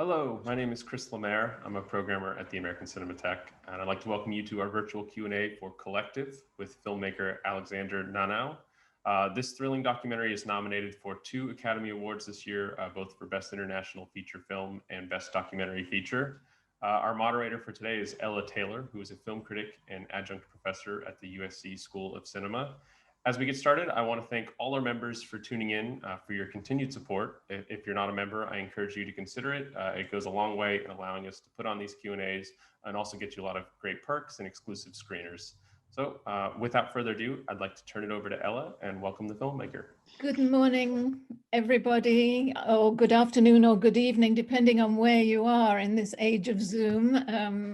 Hello, my name is Chris Lemaire. I'm a programmer at the American Cinematheque, and I'd like to welcome you to our virtual Q&A for Collective with filmmaker Alexander Nanau. This thrilling documentary is nominated for 2 Academy Awards this year, both for Best International Feature Film and Best Documentary Feature. Our moderator for today is Ella Taylor, who is a film critic and adjunct professor at the USC School of Cinema. As we get started, I want to thank all our members for tuning in, for your continued support. If you're not a member, I encourage you to consider it. It goes a long way in allowing us to put on these Q&As and also get you a lot of great perks and exclusive screeners. So without further ado, I'd like to turn it over to Ella and welcome the filmmaker. Good morning, everybody, or good afternoon or good evening, depending on where you are in this age of Zoom.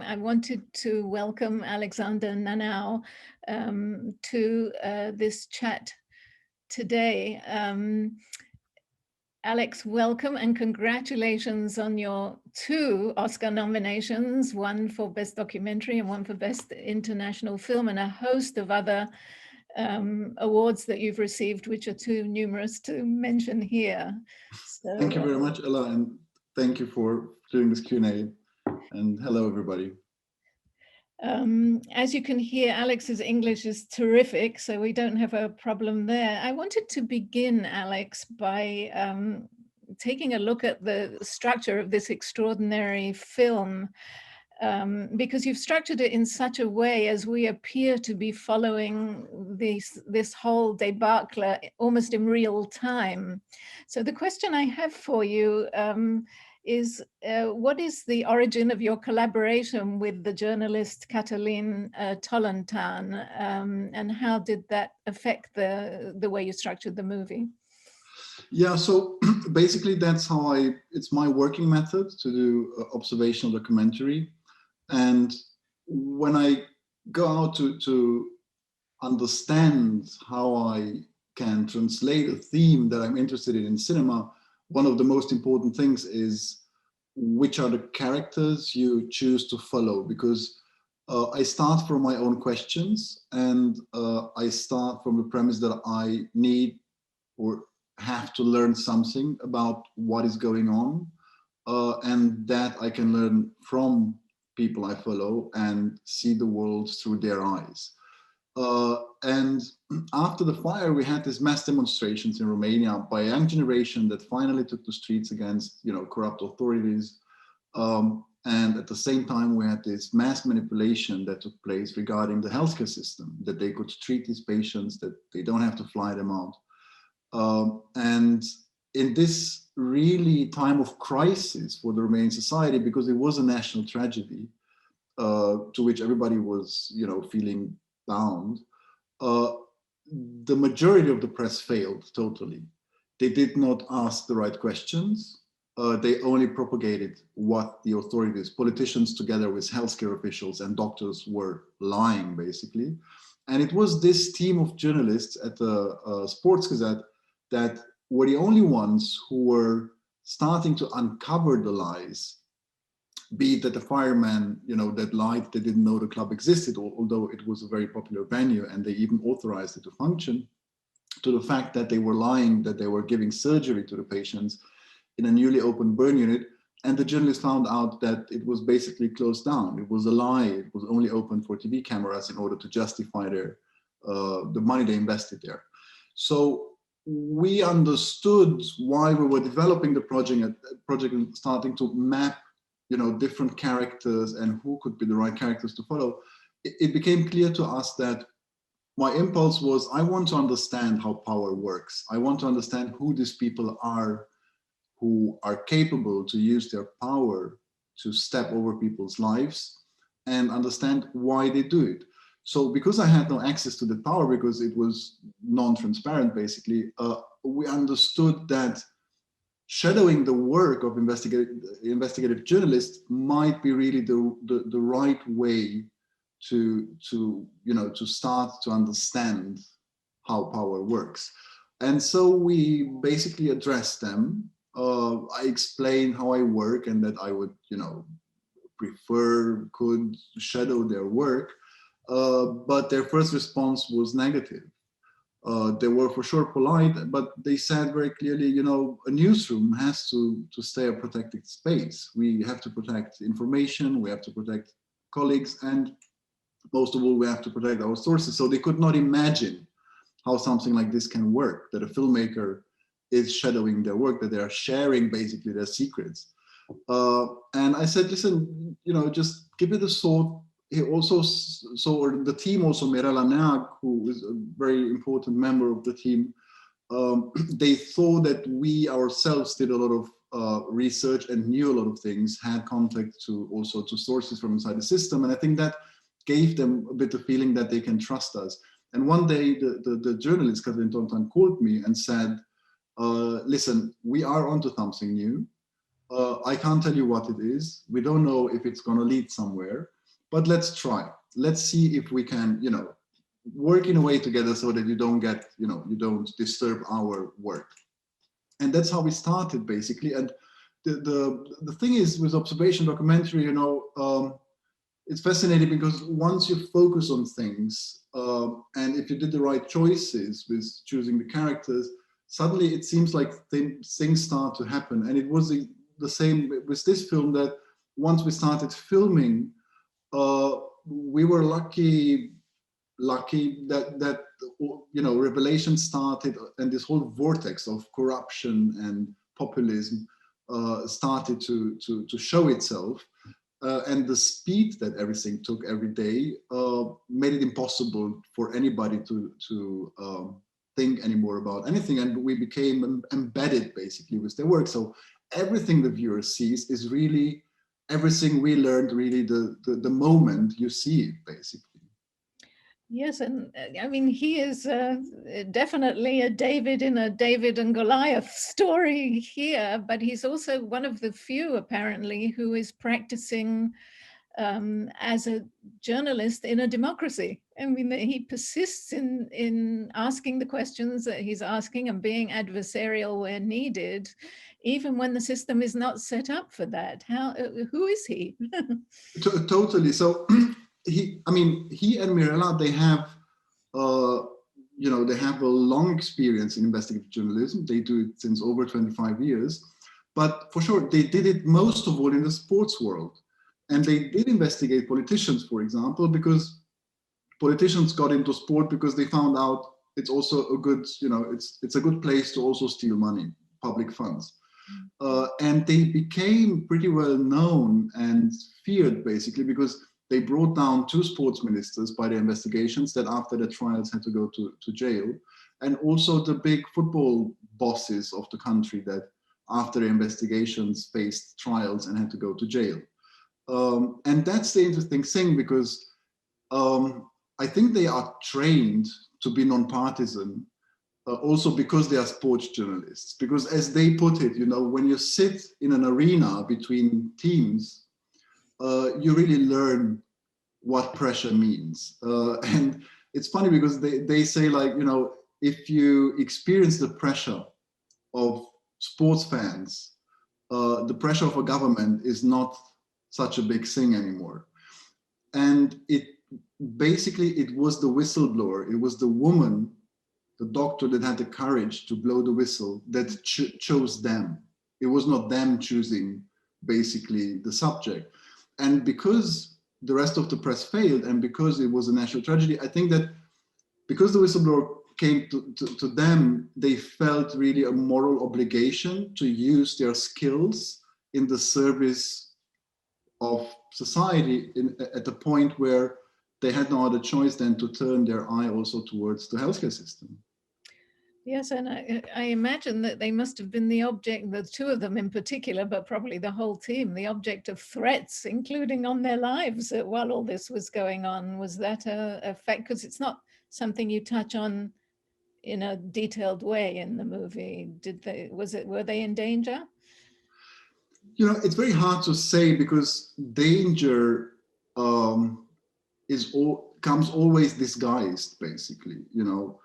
I wanted to welcome Alexander Nanau to this chat today. Alex, welcome and congratulations on your 2 Oscar nominations, one for Best Documentary and one for Best International Film, and a host of other awards that you've received, which are too numerous to mention here. So, thank you very much, Ella, and thank you for doing this Q&A. And hello, everybody. As you can hear, Alex's English is terrific, so we don't have a problem there. I wanted to begin, Alex, by taking a look at the structure of this extraordinary film, because you've structured it in such a way as we appear to be following this whole debacle almost in real time. So the question I have for you is what is the origin of your collaboration with the journalist Catalin Tolentan, and how did that affect the way you structured the movie? Yeah, so basically that's how it's my working method to do observational documentary. And when I go out to understand how I can translate a theme that I'm interested in cinema, one of the most important things is which are the characters you choose to follow, because I start from my own questions, and I start from the premise that I need or have to learn something about what is going on, and that I can learn from people I follow and see the world through their eyes. And after the fire, we had these mass demonstrations in Romania by a young generation that finally took the streets against, corrupt authorities. And at the same time, we had this mass manipulation that took place regarding the healthcare system, that they could treat these patients, that they don't have to fly them out. And in this really time of crisis for the Romanian society, because it was a national tragedy to which everybody was, feeling bound, the majority of the press failed totally. They did not ask the right questions. They only propagated what the authorities, politicians together with healthcare officials and doctors were lying, basically. And it was this team of journalists at the Sports Gazette that were the only ones who were starting to uncover the lies, be it that the firemen, that lied, they didn't know the club existed, although it was a very popular venue and they even authorized it to function, to the fact that they were lying, that they were giving surgery to the patients in a newly opened burn unit. And the journalists found out that it was basically closed down. It was a lie. It was only open for TV cameras in order to justify the money they invested there. So we understood why we were developing the project and starting to map, different characters and who could be the right characters to follow. It became clear to us that my impulse was, I want to understand how power works. I want to understand who these people are who are capable to use their power to step over people's lives and understand why they do it. So because I had no access to the power, because it was non-transparent, basically, we understood that shadowing the work of investigative journalists might be really the right way to start to understand how power works. And so we basically addressed them. I explained how I work and that I would, could shadow their work. But their first response was negative. They were for sure polite, but they said very clearly, you know, a newsroom has to stay a protected space. We have to protect information, we have to protect colleagues, and most of all, we have to protect our sources. So they could not imagine how something like this can work, that a filmmaker is shadowing their work, that they are sharing basically their secrets. And I said, listen, you know, just give it a thought. He also saw, the team also, Mirella Neag, who is a very important member of the team, they thought that we ourselves did a lot of research and knew a lot of things, had contact to also to sources from inside the system. And I think that gave them a bit of feeling that they can trust us. And one day the journalist, Catalin, called me and said, listen, we are onto something new. I can't tell you what it is. We don't know if it's going to lead somewhere, but let's try. Let's see if we can, you know, work in a way together so that you don't get, you know, you don't disturb our work. And that's how we started basically. And the thing is with observation documentary, you know, it's fascinating because once you focus on things, and if you did the right choices with choosing the characters, suddenly it seems like things start to happen. And it was the same with this film, that once we started filming, we were lucky that you know, revelation started, and this whole vortex of corruption and populism started to show itself. And the speed that everything took every day made it impossible for anybody to think anymore about anything. And we became embedded basically with their work. So everything the viewer sees is really everything we learned, really the moment you see it, basically. Yes, and I mean, he is definitely a David in a David and Goliath story here, but he's also one of the few, apparently, who is practicing as a journalist in a democracy. I mean, he persists in asking the questions that he's asking and being adversarial where needed, even when the system is not set up for that. Who is he? Totally. So he and Mirella, they have, you know, they have a long experience in investigative journalism. They do it since over 25 years, but for sure, they did it most of all in the sports world. And they did investigate politicians, for example, because politicians got into sport because they found out it's also a good, you know, it's a good place to also steal money, public funds. And they became pretty well known and feared, basically, because they brought down 2 sports ministers by their investigations that after the trials had to go to jail. And also the big football bosses of the country that after their investigations faced trials and had to go to jail. And that's the interesting thing, because I think they are trained to be non-partisan, also because they are sports journalists. Because as they put it, you know, when you sit in an arena between teams, you really learn what pressure means. And it's funny because they say, like, you know, if you experience the pressure of sports fans, the pressure of a government is not such a big thing anymore. And it was the whistleblower, it was the woman, the doctor, that had the courage to blow the whistle that chose them. It was not them choosing basically the subject. And because the rest of the press failed, and because it was a national tragedy, I think that because the whistleblower came to them, they felt really a moral obligation to use their skills in the service of society at the point where they had no other choice than to turn their eye also towards the healthcare system. Yes, and I imagine that they must have been the object, the 2 of them in particular, but probably the whole team, the object of threats, including on their lives while all this was going on. Was that a fact? Because it's not something you touch on in a detailed way in the movie. Were they in danger? You know, it's very hard to say, because danger comes always disguised, basically, you know.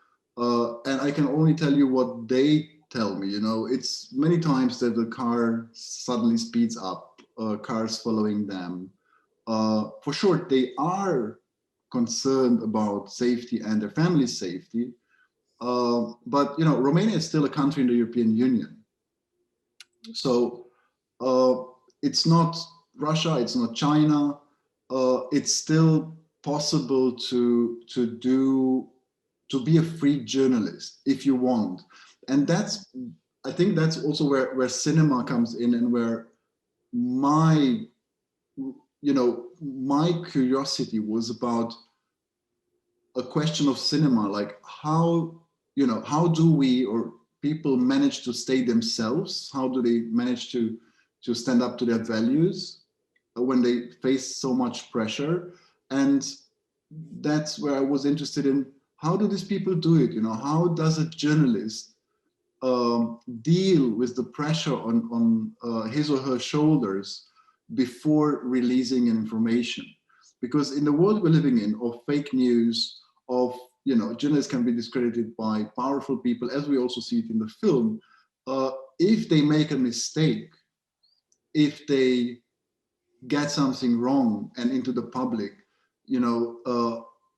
And I can only tell you what they tell me, you know. It's many times that the car suddenly speeds up, cars following them. For sure, they are concerned about safety and their family's safety, But Romania is still a country in the European Union. So it's not Russia, it's not China. It's still possible to be a free journalist if you want. And I think that's also where cinema comes in, and where my curiosity was about a question of cinema, like how do we, or people, manage to stay themselves? How do they manage to stand up to their values when they face so much pressure? And that's where I was interested in, how do these people do it? How does a journalist deal with the pressure on his or her shoulders before releasing information? Because in the world we're living in, of fake news, of journalists can be discredited by powerful people, as we also see it in the film. If they make a mistake, if they get something wrong and into the public,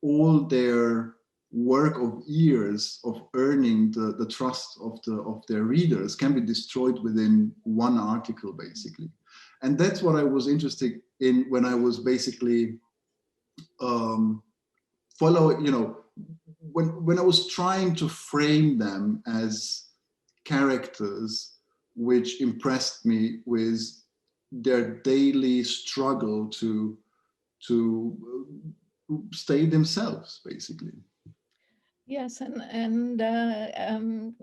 all their work of years of earning the trust of their readers can be destroyed within one article, basically. And that's what I was interested in when I was basically when I was trying to frame them as characters which impressed me with their daily struggle to stay themselves, basically. Yes, and I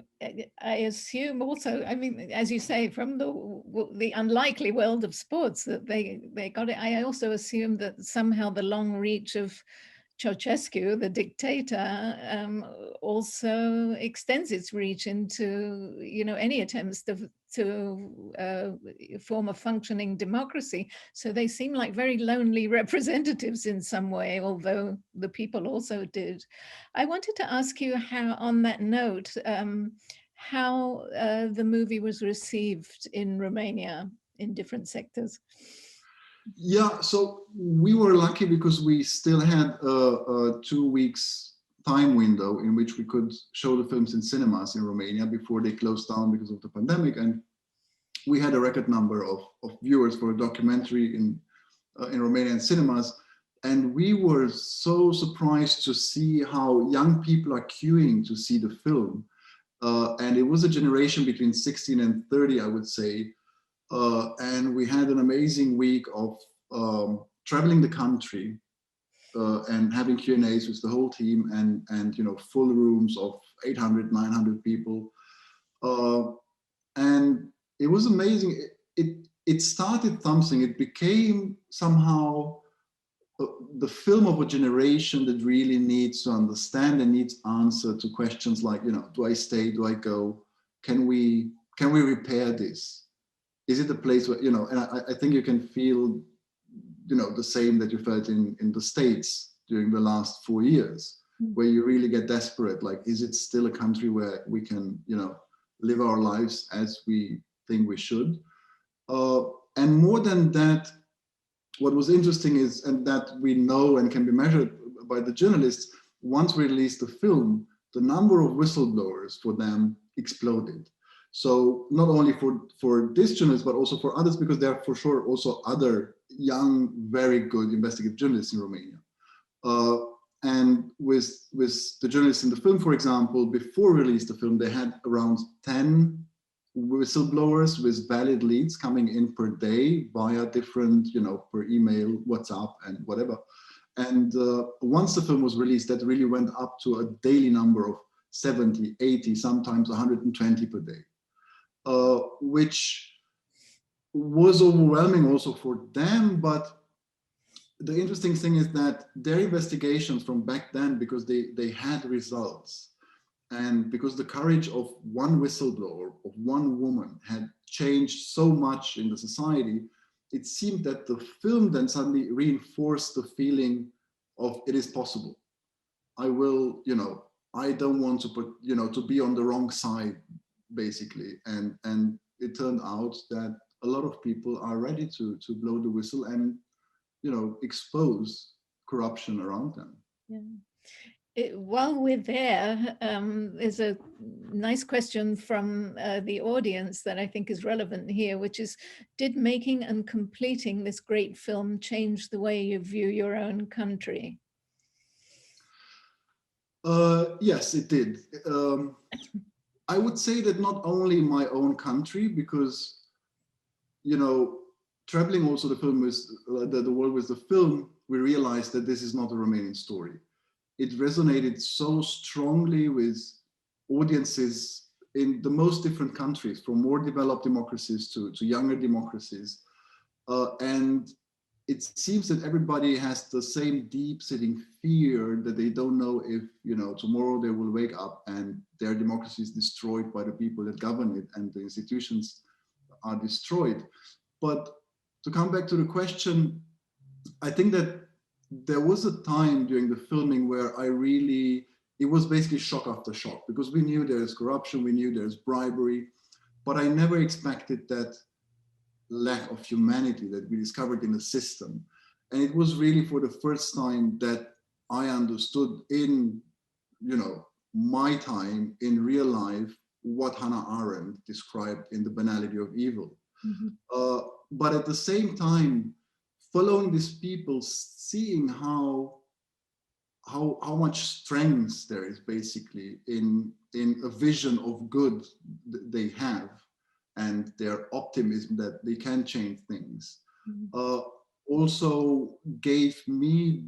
assume also, I mean, as you say, from the unlikely world of sports, that they got it. I also assume that somehow the long reach of Ceausescu, the dictator, also extends its reach into any attempts to form a functioning democracy. So they seem like very lonely representatives in some way, although the people also did. I wanted to ask you how, on that note, how the movie was received in Romania in different sectors. Yeah, so we were lucky because we still had a 2 weeks time window in which we could show the films in cinemas in Romania before they closed down because of the pandemic. And we had a record number of viewers for a documentary in Romanian cinemas. And we were so surprised to see how young people are queuing to see the film. And it was a generation between 16 and 30, I would say. And we had an amazing week of traveling the country and having Q&As with the whole team, and full rooms of 800, 900 people. And it was amazing. It started something. It became somehow the film of a generation that really needs to understand and needs answer to questions like, do I stay? Do I go? Can we repair this? Is it a place where, and I think you can feel, the same that you felt in the States during the last 4 years, where you really get desperate. Like, is it still a country where we can, live our lives as we think we should? And more than that, what was interesting is, and that we know and can be measured by the journalists, once we released the film, the number of whistleblowers for them exploded. So not only for this journalist, but also for others, because there are for sure also other young, very good investigative journalists in Romania. And with the journalists in the film, for example, before we released the film, they had around 10 whistleblowers with valid leads coming in per day via different, per email, WhatsApp, and whatever. And once the film was released, that really went up to a daily number of 70, 80, sometimes 120 per day. Which was overwhelming also for them. But the interesting thing is that their investigations from back then, because they had results, and because the courage of one whistleblower, of one woman, had changed so much in the society, it seemed that the film then suddenly reinforced the feeling of, it is possible. I will, I don't want to put, to be on the wrong side, basically. And it turned out that a lot of people are ready to blow the whistle and, expose corruption around them. Yeah. While we're there, there's a nice question from the audience that I think is relevant here, which is, did making and completing this great film change the way you view your own country? Yes, it did. I would say that not only my own country, because, you know, traveling also the film with the world with the film, we realized that this is not a Romanian story. It resonated so strongly with audiences in the most different countries, from more developed democracies to younger democracies. And it seems that everybody has the same deep sitting fear that they don't know if, you know, tomorrow they will wake up and their democracy is destroyed by the people that govern it and the institutions are destroyed. But to come back to the question, I think that there was a time during the filming where it was basically shock after shock, because we knew there's corruption, we knew there's bribery, but I never expected that lack of humanity that we discovered in the system. And it was really for the first time that I understood in, you know, my time in real life, what Hannah Arendt described in The Banality of Evil. Mm-hmm. But at the same time, following these people, seeing how much strength there is basically in a vision of good they have, and their optimism that they can change things, also gave me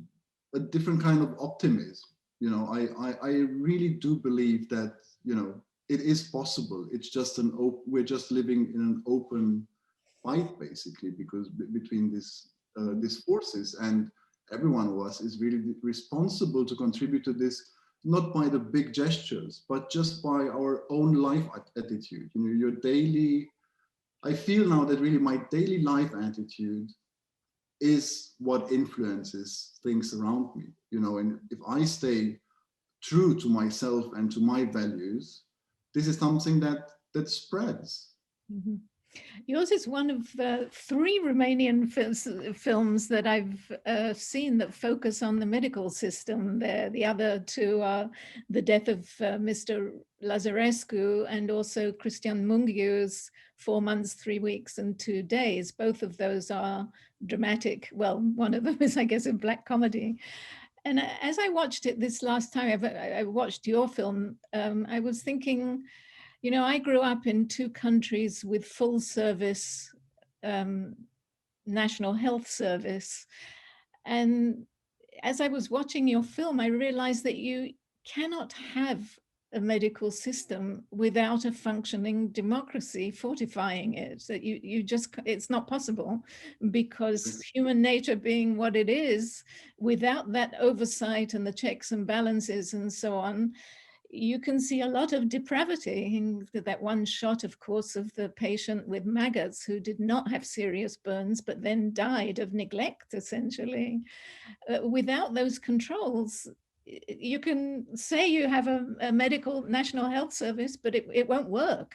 a different kind of optimism. You know, I really do believe that, you know, it is possible. It's just we're just living in an open fight basically, because between these forces, and every one of us is really responsible to contribute to this, not by the big gestures, but just by our own life attitude. You know, your daily, I feel now that really my daily life attitude is what influences things around me, you know, and if I stay true to myself and to my values, this is something that spreads. Mm-hmm. Yours is one of the 3 Romanian films that I've seen that focus on the medical system there. The other 2 are The Death of Mr. Lazarescu and also Cristian Munghiu's 4 months, 3 weeks and 2 days. Both of those are dramatic. Well, one of them is, I guess, a black comedy. And as I watched it this last time, I watched your film, I was thinking, you know, I grew up in 2 countries with full service national health service. And as I was watching your film, I realized that you cannot have a medical system without a functioning democracy fortifying it. That you just, it's not possible, because human nature being what it is, without that oversight and the checks and balances and so on, you can see a lot of depravity. In that one shot, of course, of the patient with maggots who did not have serious burns, but then died of neglect, essentially. Without those controls, you can say you have a medical national health service, but it won't work.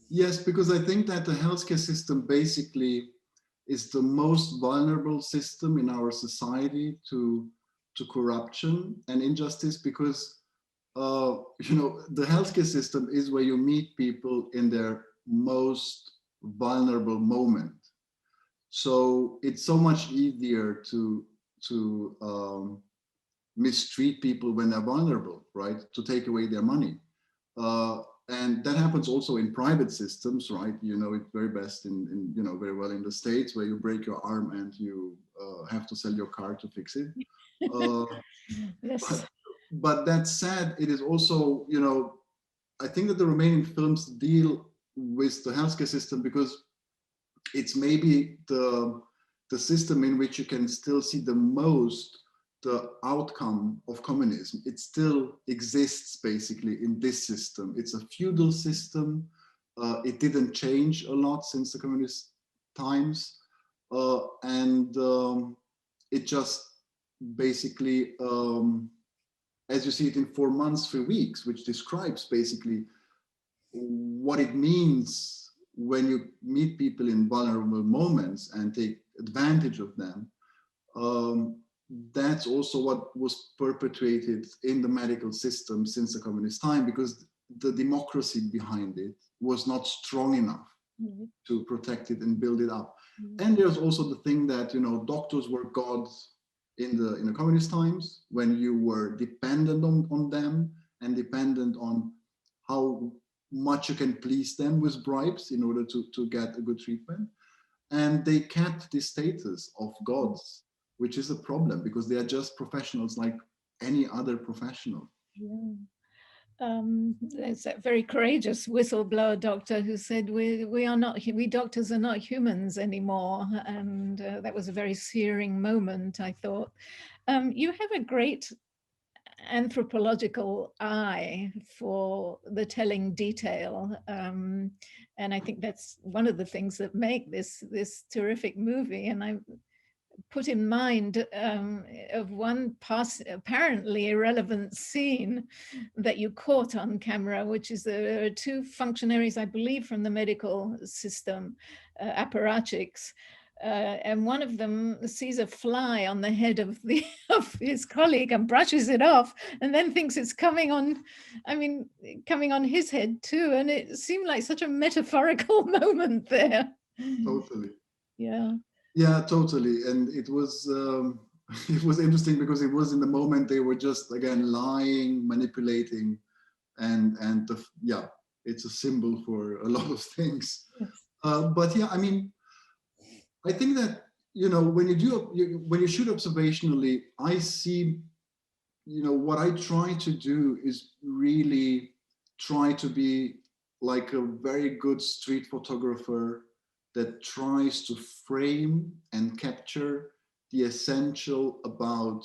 Yes, because I think that the healthcare system basically is the most vulnerable system in our society to corruption and injustice, because you know, the healthcare system is where you meet people in their most vulnerable moment. So it's so much easier to mistreat people when they're vulnerable, right? To take away their money. And that happens also in private systems, right? You know it very best in you know, very well in the States, where you break your arm and you have to sell your car to fix it. Yes. But that said, it is also, you know, I think that the Romanian films deal with the healthcare system because it's maybe the system in which you can still see the most the outcome of communism. It still exists basically in this system. It's a feudal system. It didn't change a lot since the communist times. And it just basically, as you see it in 4 months, 3 weeks, which describes basically what it means when you meet people in vulnerable moments and take advantage of them. that's also what was perpetuated in the medical system since the communist time, because the democracy behind it was not strong enough to protect it and build it up. And there's also the thing that, you know, doctors were gods in the communist times, when you were dependent on them and dependent on how much you can please them with bribes in order to get a good treatment. And they kept the status of gods, which is a problem, because they are just professionals like any other professional. Yeah. There's that very courageous whistleblower doctor who said we doctors are not humans anymore, and that was a very searing moment, I thought. You have a great anthropological eye for the telling detail, and I think that's one of the things that make this terrific movie. And I put in mind of one apparently irrelevant scene that you caught on camera, which is there are two functionaries, I believe, from the medical system, apparatchiks, and one of them sees a fly on the head of his colleague and brushes it off, and then thinks it's coming on his head too. And it seemed like such a metaphorical moment there. Totally. Yeah. Yeah, totally. And it was interesting because it was in the moment they were just, again, lying, manipulating, and yeah, it's a symbol for a lot of things. Yes. But yeah, I mean, I think that, you know, when you shoot observationally, I see, you know, what I try to do is really try to be like a very good street photographer that tries to frame and capture the essential about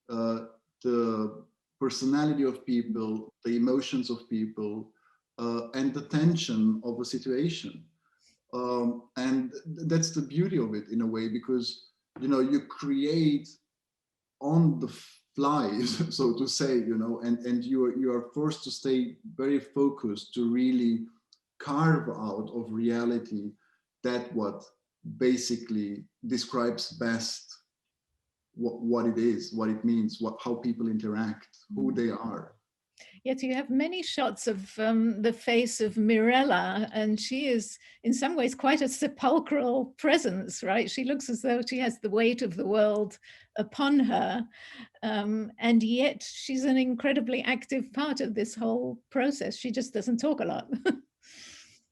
the personality of people, the emotions of people, and the tension of a situation. And that's the beauty of it in a way, because, you know, you create on the fly, so to say, you know, and you are forced to stay very focused to really carve out of reality that what basically describes best what it is, what it means, how people interact, who they are. Yes, you have many shots of the face of Mirella, and she is in some ways quite a sepulchral presence, right? She looks as though she has the weight of the world upon her, and yet she's an incredibly active part of this whole process. She just doesn't talk a lot.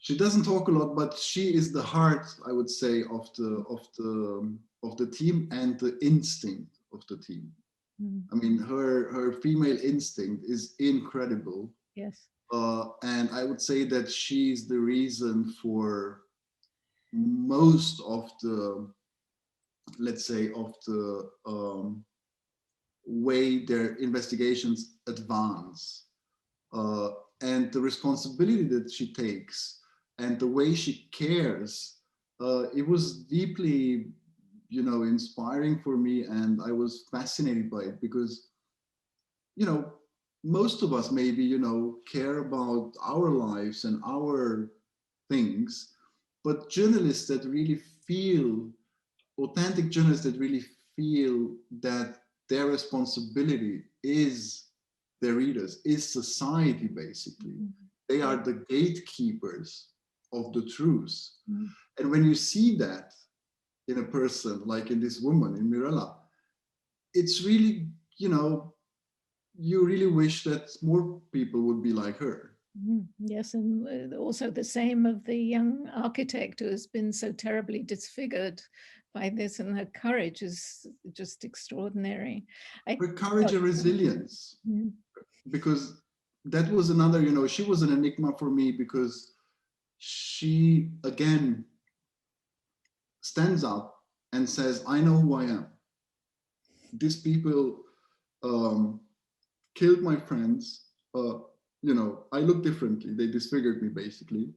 She doesn't talk a lot, but she is the heart, I would say, of the team and the instinct of the team. I mean, her female instinct is incredible. Yes. And I would say that she's the reason for most of the, let's say, of the way their investigations advance, and the responsibility that she takes and the way she cares. It was deeply, you know, inspiring for me, and I was fascinated by it because, you know, most of us maybe, you know, care about our lives and our things, but journalists that really feel, authentic journalists that really feel that their responsibility is their readers, is society, basically. They are the gatekeepers of the truth. And when you see that in a person, like in this woman, in Mirella, it's really, you know, you really wish that more people would be like her. Yes, and also the same of the young architect who has been so terribly disfigured by this, and her courage is just extraordinary. Her courage and resilience, because that was another, you know, she was an enigma for me, because she, again, stands up and says, I know who I am. These people killed my friends. You know, I look differently. They disfigured me, basically.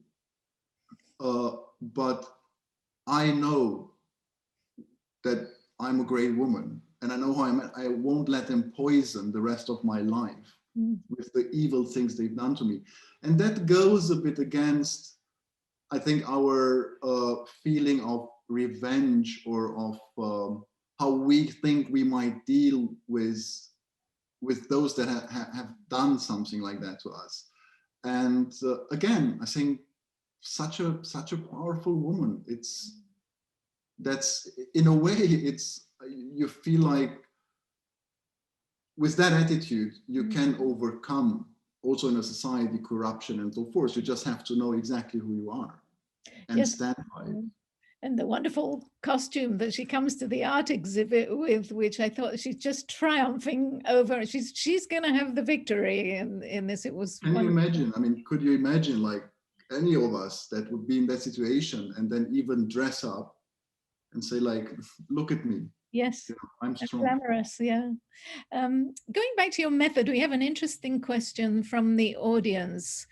But I know that I'm a great woman, and I know who I'm. I won't let them poison the rest of my life with the evil things they've done to me. And that goes a bit against, I think, our feeling of revenge or of how we think we might deal with those that have done something like that to us. And again, I think such a powerful woman. That's in a way, it's, you feel like with that attitude you can overcome also in a society corruption and so forth. You just have to know exactly who you are and stand by it. And the wonderful costume that she comes to the art exhibit with, which I thought she's just triumphing over. She's going to have the victory in this. It was. Can you imagine? I mean, could you imagine like any of us that would be in that situation and then even dress up and say like, look at me. Yes, you know, I'm strong. Glamorous, yeah. Going back to your method, we have an interesting question from the audience.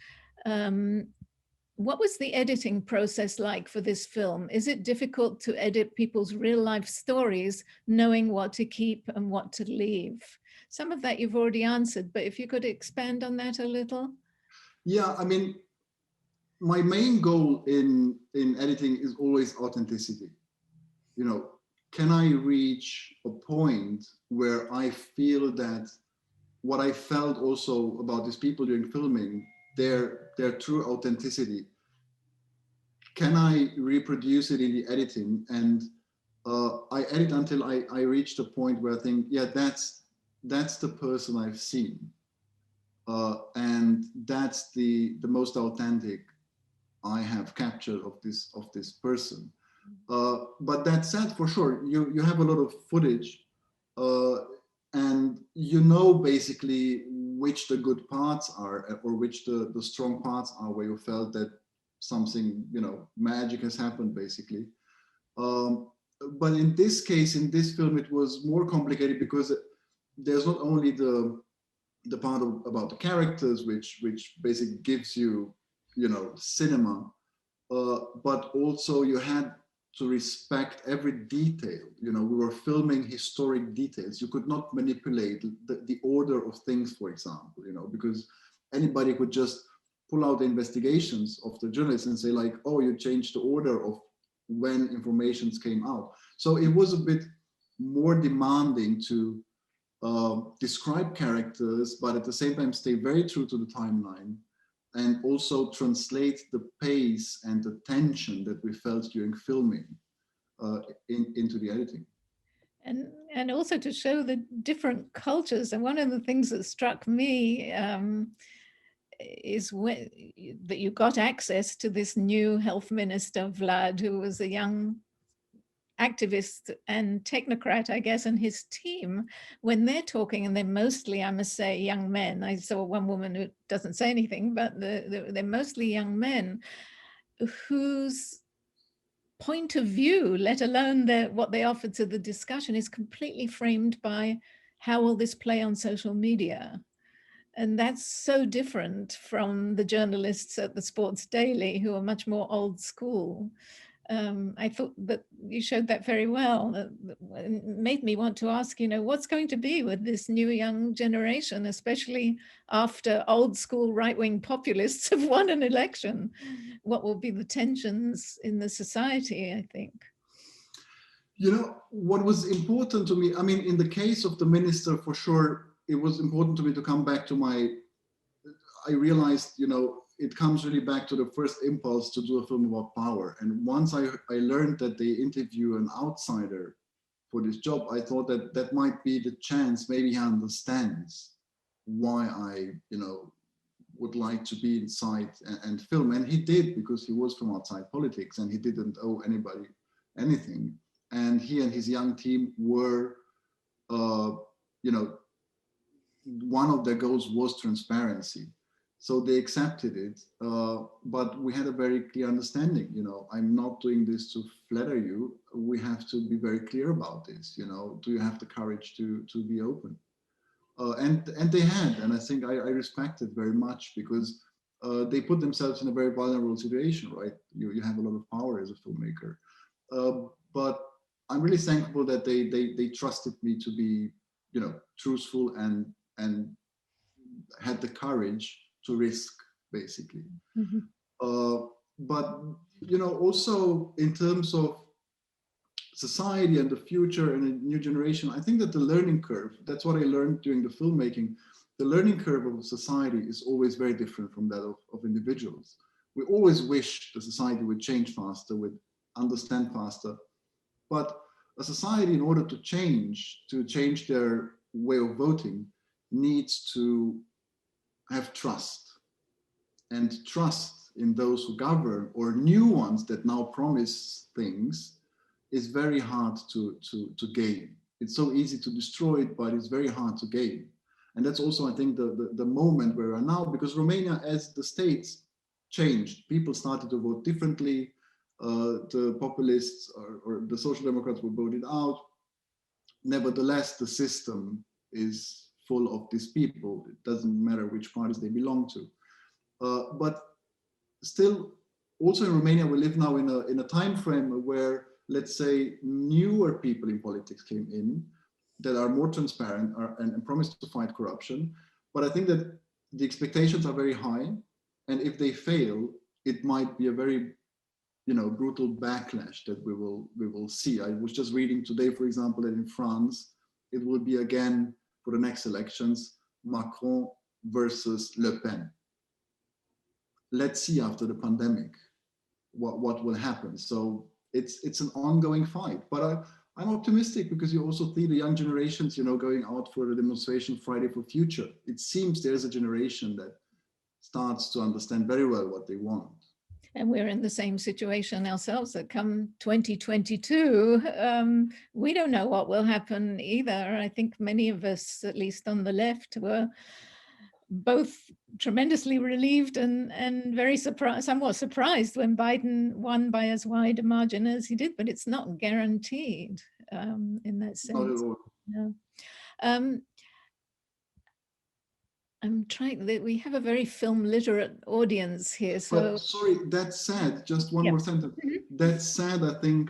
What was the editing process like for this film? Is it difficult to edit people's real life stories, knowing what to keep and what to leave? Some of that you've already answered, but if you could expand on that a little. Yeah, I mean, my main goal in editing is always authenticity. You know, can I reach a point where I feel that what I felt also about these people during filming, their true authenticity, can I reproduce it in the editing? And I edit until I reached a point where I think, yeah, that's the person I've seen. And that's the most authentic I have captured of this person. But that said, for sure, you have a lot of footage, and you know basically which the good parts are, or which the strong parts are, where you felt that something, you know, magic has happened basically. But in this case, in this film, it was more complicated because there's not only the part about the characters, which basically gives you, you know, cinema, but also you had to respect every detail. You know, we were filming historic details. You could not manipulate the order of things, for example, you know, because anybody could just pull out the investigations of the journalists and say like, oh, you changed the order of when informations came out. So it was a bit more demanding to describe characters, but at the same time stay very true to the timeline, and also translate the pace and the tension that we felt during filming into the editing. And also to show the different cultures. And one of the things that struck me is that you got access to this new health minister, Vlad, who was a young activist and technocrat, I guess, and his team, when they're talking, and they're mostly, I must say, young men. I saw one woman who doesn't say anything, but they're mostly young men whose point of view, let alone what they offer to the discussion, is completely framed by how will this play on social media. And that's so different from the journalists at the Sports Daily, who are much more old school. I thought that you showed that very well. It made me want to ask, you know, what's going to be with this new young generation, especially after old school right-wing populists have won an election? What will be the tensions in the society, I think? You know, what was important to me, I mean, in the case of the minister, for sure, it was important to me to come back to I realized, you know, it comes really back to the first impulse to do a film about power. And once I learned that they interview an outsider for this job, I thought that that might be the chance. Maybe he understands why I, you know, would like to be inside and film. And he did, because he was from outside politics and he didn't owe anybody anything. And he and his young team were, you know, one of their goals was transparency. So they accepted it, but we had a very clear understanding. You know, I'm not doing this to flatter you. We have to be very clear about this. You know, do you have the courage to be open? And they had, and I think I respect it very much, because they put themselves in a very vulnerable situation, right? You have a lot of power as a filmmaker, but I'm really thankful that they trusted me to be, you know, truthful and had the courage to risk, basically. Mm-hmm. But, you know, also in terms of society and the future and a new generation, I think that the learning curve, that's what I learned during the filmmaking, the learning curve of society is always very different from that of individuals. We always wish the society would change faster, would understand faster, but a society, in order to change their way of voting, needs to have trust, and trust in those who govern, or new ones that now promise things, is very hard to gain. It's so easy to destroy it, but it's very hard to gain. And that's also, I think, the moment where we are now, because Romania, as the states changed, people started to vote differently. The populists or the social democrats were voted out. Nevertheless, the system is full of these people. It doesn't matter which parties they belong to. But still, also in Romania, we live now in a time frame where, let's say, newer people in politics came in that are more transparent and promise to fight corruption. But I think that the expectations are very high, and if they fail, it might be a very, brutal backlash that we will see. I was just reading today, for example, that in France, it will be again for the next elections, Macron versus Le Pen. Let's see after the pandemic what will happen. So it's an ongoing fight, but I'm optimistic, because you also see the young generations, going out for the demonstration Friday for Future. It seems there's a generation that starts to understand very well what they want. And we're in the same situation ourselves, that come 2022, we don't know what will happen either. I think many of us, at least on the left, were both tremendously relieved and very surprised, somewhat surprised when Biden won by as wide a margin as he did, but it's not guaranteed in that sense. Not at all. No. I'm trying, we have a very film literate audience here. So, but sorry, that said, just one more sentence. Mm-hmm. That said, I think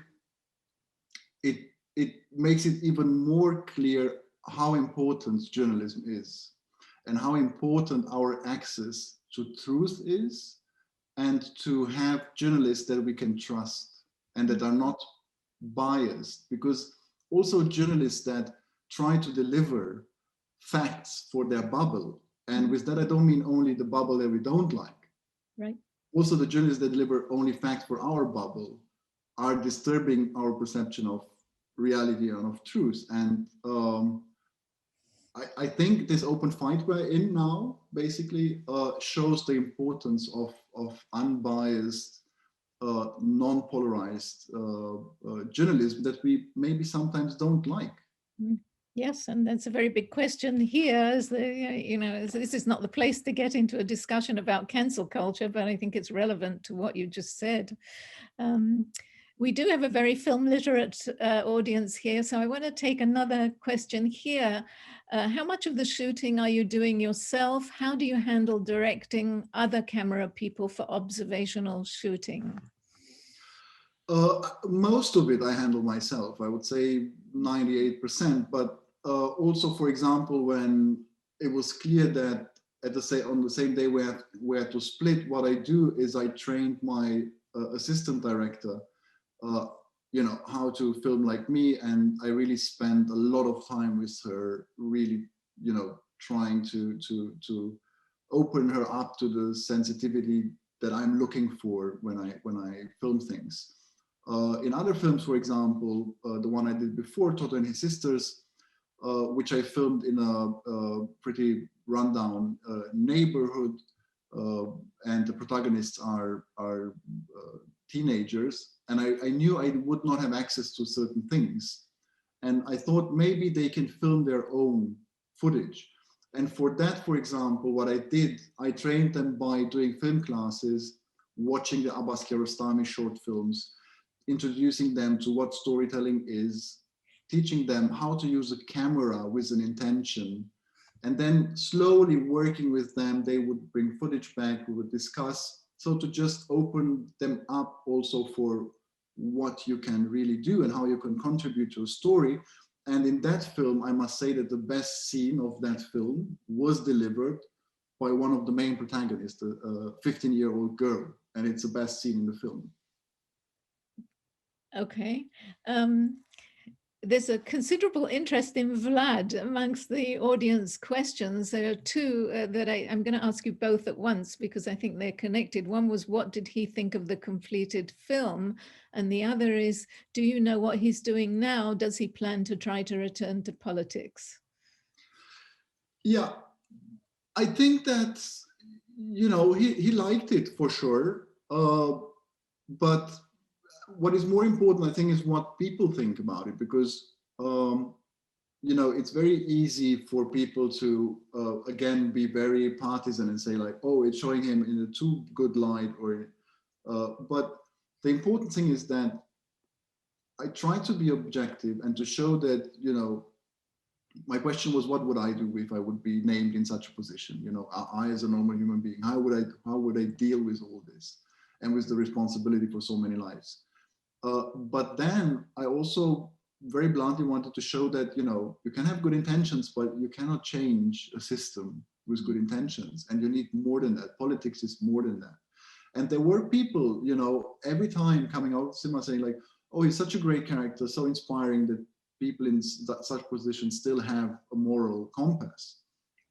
it makes it even more clear how important journalism is, and how important our access to truth is, and to have journalists that we can trust and that are not biased, because also journalists that try to deliver facts for their bubble. And with that, I don't mean only the bubble that we don't like. Right. Also, the journalists that deliver only facts for our bubble are disturbing our perception of reality and of truth. And I think this open fight we're in now basically shows the importance of unbiased, non-polarized journalism that we maybe sometimes don't like. Yes, and that's a very big question here. Is this is not the place to get into a discussion about cancel culture, but I think it's relevant to what you just said. We do have a very film literate audience here, so I want to take another question here. How much of the shooting are you doing yourself? How do you handle directing other camera people for observational shooting? Most of it I handle myself. I would say 98%, but also, for example, when it was clear that on the same day we had to split, what I do is I trained my assistant director how to film like me, and I really spent a lot of time with her, really trying to open her up to the sensitivity that I'm looking for when I film things. In other films, for example, the one I did before, Toto and his sisters, which I filmed in a pretty rundown neighborhood, and the protagonists are teenagers, and I knew I would not have access to certain things, and I thought maybe they can film their own footage. And for that, for example, what I did, I trained them by doing film classes, watching the Abbas Kiarostami short films, introducing them to what storytelling is, teaching them how to use a camera with an intention, and then slowly working with them. They would bring footage back, we would discuss, so to just open them up also for what you can really do and how you can contribute to a story. And in that film, I must say that the best scene of that film was delivered by one of the main protagonists, a 15-year-old girl, and it's the best scene in the film. Okay. there's a considerable interest in Vlad amongst the audience questions. There are two that I'm going to ask you both at once because I think they're connected. One was, what did he think of the completed film? And the other is, do you know what he's doing now? Does he plan to try to return to politics? Yeah, I think that, you know, he liked it for sure. But what is more important, I think, is what people think about it, because you know, it's very easy for people to again be very partisan and say like, oh, it's showing him in a too good light, or but the important thing is that I try to be objective and to show that, you know, my question was, what would I do if I would be named in such a position? You know, I as a normal human being, how would I deal with all this and with the responsibility for so many lives? But then I also very bluntly wanted to show that, you know, you can have good intentions, but you cannot change a system with good intentions, and you need more than that. Politics is more than that. And there were people, you know, every time coming out of cinema saying like, oh, he's such a great character, so inspiring that people in such positions still have a moral compass.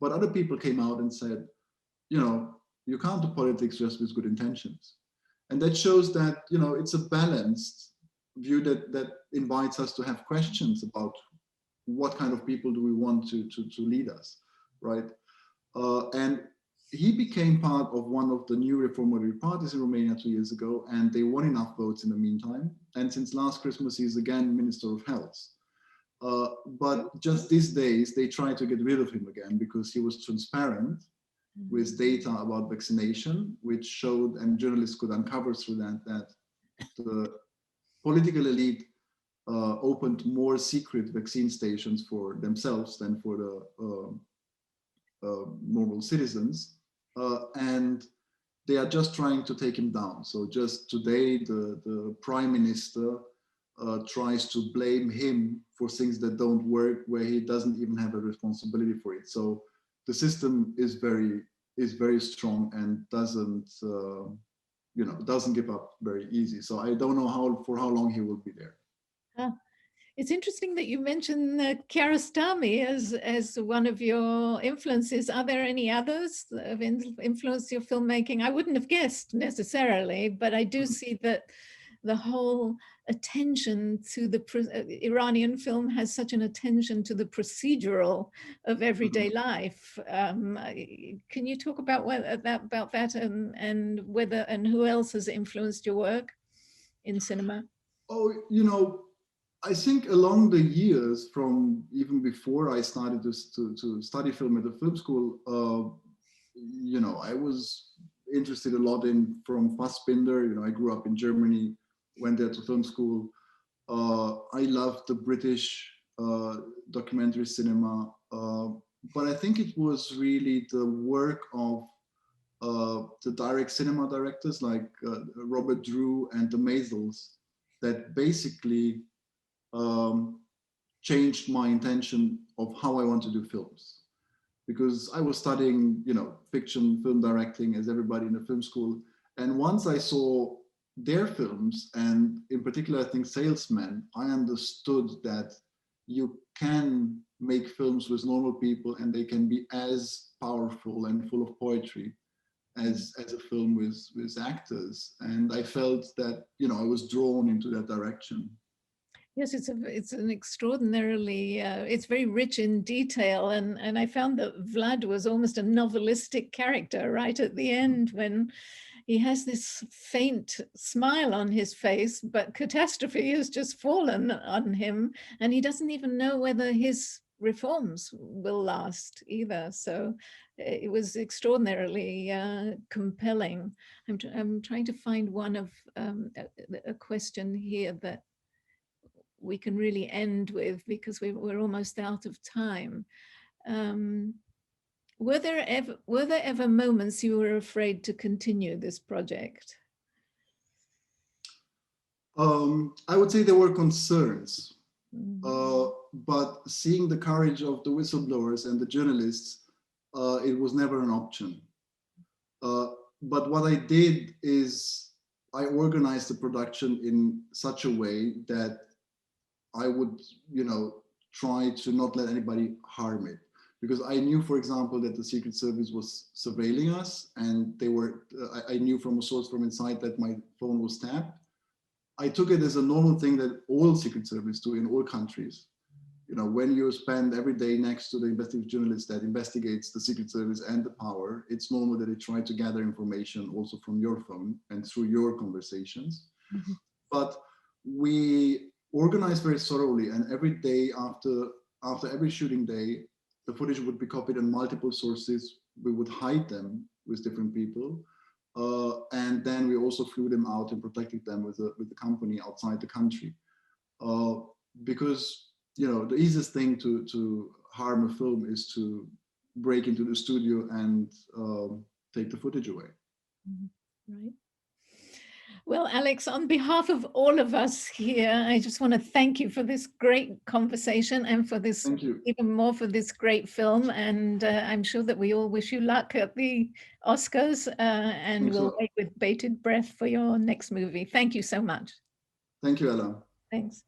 But other people came out and said, you know, you can't do politics just with good intentions. And that shows that, you know, it's a balanced view that invites us to have questions about what kind of people do we want to lead us, right? And he became part of one of the new reformatory parties in Romania 2 years ago, and they won enough votes in the meantime. And since last Christmas, he's again Minister of Health. But just these days, they try to get rid of him again because he was transparent with data about vaccination, which showed, and journalists could uncover through that the political elite opened more secret vaccine stations for themselves than for the normal citizens. And they are just trying to take him down. So just today, the prime minister tries to blame him for things that don't work, where he doesn't even have a responsibility for it. So the system is very strong and doesn't you know, doesn't give up very easy. So I don't know for how long he will be there. It's interesting that you mentioned Kiarostami as one of your influences. Are there any others that have influenced your filmmaking? I wouldn't have guessed necessarily, but I do see that the whole attention to the Iranian film has such an attention to the procedural of everyday life. Can you talk about that and whether and who else has influenced your work in cinema? Oh, you know, I think along the years, from even before I started to study film at the film school, you know, I was interested a lot from Fassbinder. You know, I grew up in Germany, went there to film school. I loved the British documentary cinema, but I think it was really the work of the direct cinema directors like Robert Drew and the Maisels that basically changed my intention of how I want to do films. Because I was studying, you know, fiction, film directing, as everybody in the film school. And once I saw their films, and in particular, I think Salesman, I understood that you can make films with normal people and they can be as powerful and full of poetry as a film with actors. And I felt that, you know, I was drawn into that direction. Yes, it's an extraordinarily, it's very rich in detail. And I found that Vlad was almost a novelistic character right at the end when he has this faint smile on his face, but catastrophe has just fallen on him. And he doesn't even know whether his reforms will last either. So it was extraordinarily compelling. I'm trying to find one of a question here that we can really end with, because we're almost out of time. Were there ever moments you were afraid to continue this project? I would say there were concerns, but seeing the courage of the whistleblowers and the journalists, it was never an option. But what I did is I organized the production in such a way that I would, try to not let anybody harm it. Because I knew, for example, that the Secret Service was surveilling us, and they were, I knew from a source from inside that my phone was tapped. I took it as a normal thing that all Secret Service do in all countries. When you spend every day next to the investigative journalist that investigates the Secret Service and the power, it's normal that they try to gather information also from your phone and through your conversations. Mm-hmm. But we organize very thoroughly, and every day after every shooting day, the footage would be copied on multiple sources. We would hide them with different people. And then we also flew them out and protected them with the company outside the country. Because the easiest thing to harm a film is to break into the studio and take the footage away. Right. Well, Alex, on behalf of all of us here, I just want to thank you for this great conversation and for this, even more for this great film. And I'm sure that we all wish you luck at the Oscars, and we'll wait with bated breath for your next movie. Thank you so much. Thank you, Ella. Thanks.